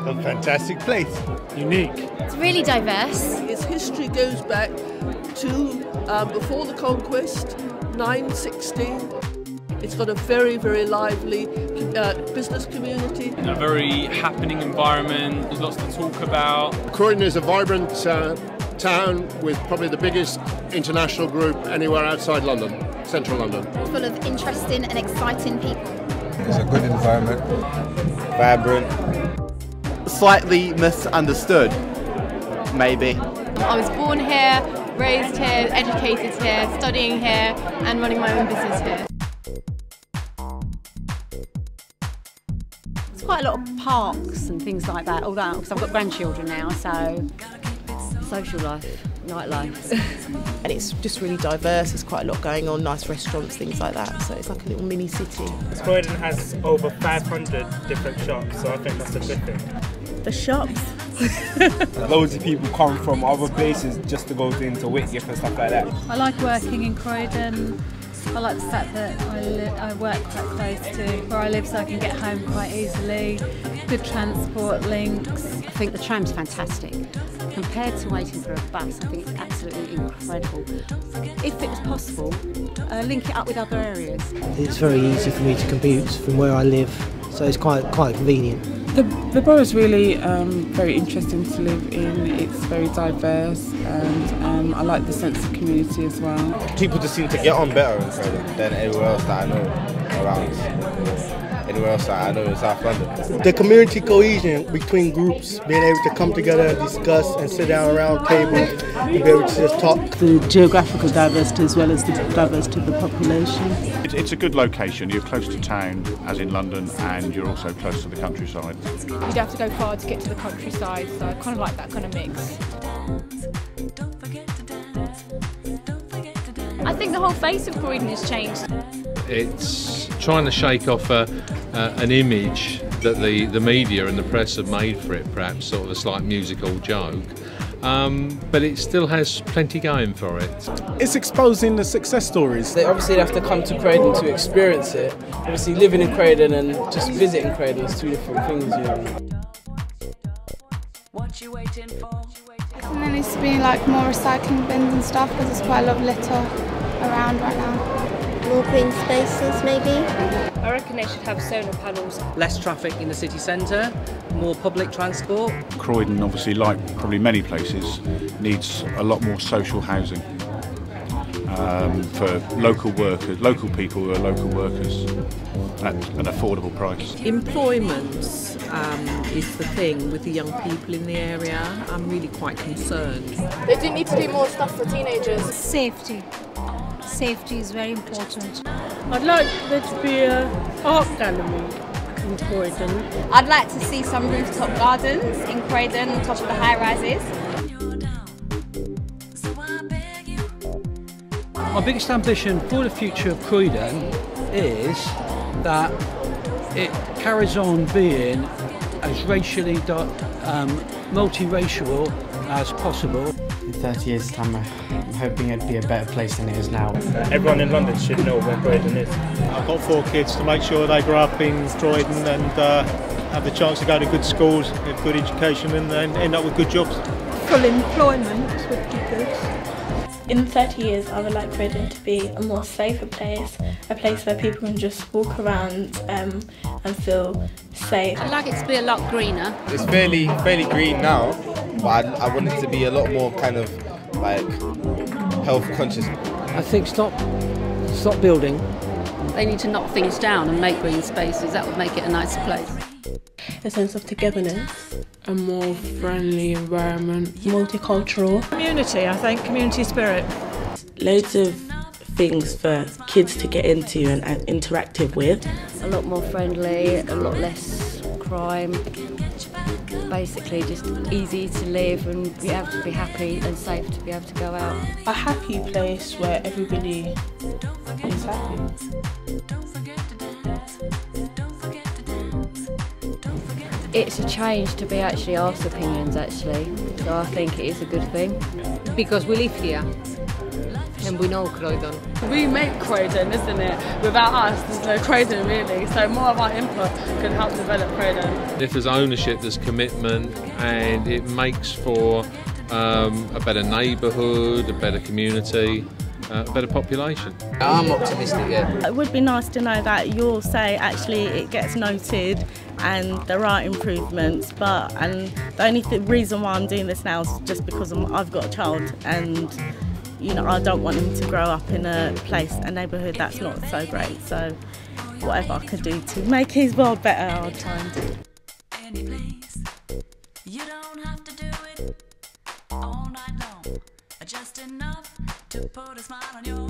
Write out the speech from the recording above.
A fantastic place. Unique. It's really diverse. Its history goes back to before the conquest, 960. It's got a very, very lively business community. A very happening environment, there's lots to talk about. Croydon is a vibrant town with probably the biggest international group anywhere outside London, central London. Full of interesting and exciting people. It's a good environment. Vibrant. Slightly misunderstood, maybe. I was born here, raised here, educated here, studying here and running my own business here. There's quite a lot of parks and things like that, although because I've got grandchildren now, so social life, nightlife. And it's just really diverse, there's quite a lot going on, nice restaurants, things like that, so it's like a little mini city. Croydon has over 500 different shops, so I think that's a good thing. The shops? Loads of people come from other places just to go into Whitgift and stuff like that. I like working in Croydon. I like the fact that I work quite close to where I live, so I can get home quite easily. Good transport links. I think the tram's fantastic. Compared to waiting for a bus, I think it's absolutely incredible. If it was possible, link it up with other areas. It's very easy for me to commute from where I live, so it's quite convenient. The borough is really very interesting to live in. It's very diverse, and I like the sense of community as well. People just seem to get on better in Croydon than anywhere else that I know around. Anywhere else that I know in South London. The community cohesion between groups, being able to come together and discuss and sit down around table and be able to just talk. The geographical diversity as well as the diversity of the population. It's a good location. You're close to town, as in London, and you're also close to the countryside. You don't have to go far to get to the countryside, so I kind of like that kind of mix. I think the whole face of Croydon has changed. It's trying to shake off an image that the media and the press have made for it, perhaps sort of a slight musical joke, but it still has plenty going for it. It's exposing the success stories. They obviously have to come to Croydon to experience it. Obviously living in Croydon and just visiting Croydon is two different things, you know. What you waiting for? And there needs to be like more recycling bins and stuff because there's quite a lot of litter around right now. More green spaces maybe? I reckon they should have solar panels. Less traffic in the city centre, more public transport. Croydon, obviously, like probably many places, needs a lot more social housing for local workers, local people who are local workers at an affordable price. Employment is the thing with the young people in the area. I'm really quite concerned. They do need to do more stuff for teenagers. Safety. Safety is very important. I'd like there to be an art gallery in Croydon. I'd like to see some rooftop gardens in Croydon on top of the high rises. My biggest ambition for the future of Croydon is that it carries on being as racially multiracial as possible. In 30 years' time, I'm hoping it'd be a better place than it is now. Everyone in London should know where Croydon is. I've got 4 kids to make sure they grow up in Croydon and have the chance to go to good schools, get good education and then end up with good jobs. Full employment would be good. In 30 years I would like Croydon to be a more safer place, a place where people can just walk around and feel safe. I'd like it to be a lot greener. It's fairly green now, but I want it to be a lot more kind of like health conscious. I think stop building. They need to knock things down and make green spaces. That would make it a nicer place. A sense of togetherness, a more friendly environment, multicultural. Community, I think, community spirit. Loads of things for kids to get into and interactive with. A lot more friendly, a lot less crime. Basically just easy to live and be able to be happy and safe to be able to go out. A happy place where everybody is happy. It's a change to be actually asked opinions actually, so I think it is a good thing. Because we live here. and we know Croydon. We make Croydon, isn't it? Without us, there's no Croydon really, so more of our input can help develop Croydon. If there's ownership, there's commitment, and it makes for a better neighbourhood, a better community, a better population. I'm optimistic, yeah. It would be nice to know that you'll say actually it gets noted and there are improvements, and the only reason why I'm doing this now is just because I've got a child, and you know, I don't want him to grow up in a neighbourhood that's not so great, so whatever I could do to make his world better, I'll try and do. Any place, you don't have to do it all night long, just enough to put a smile on your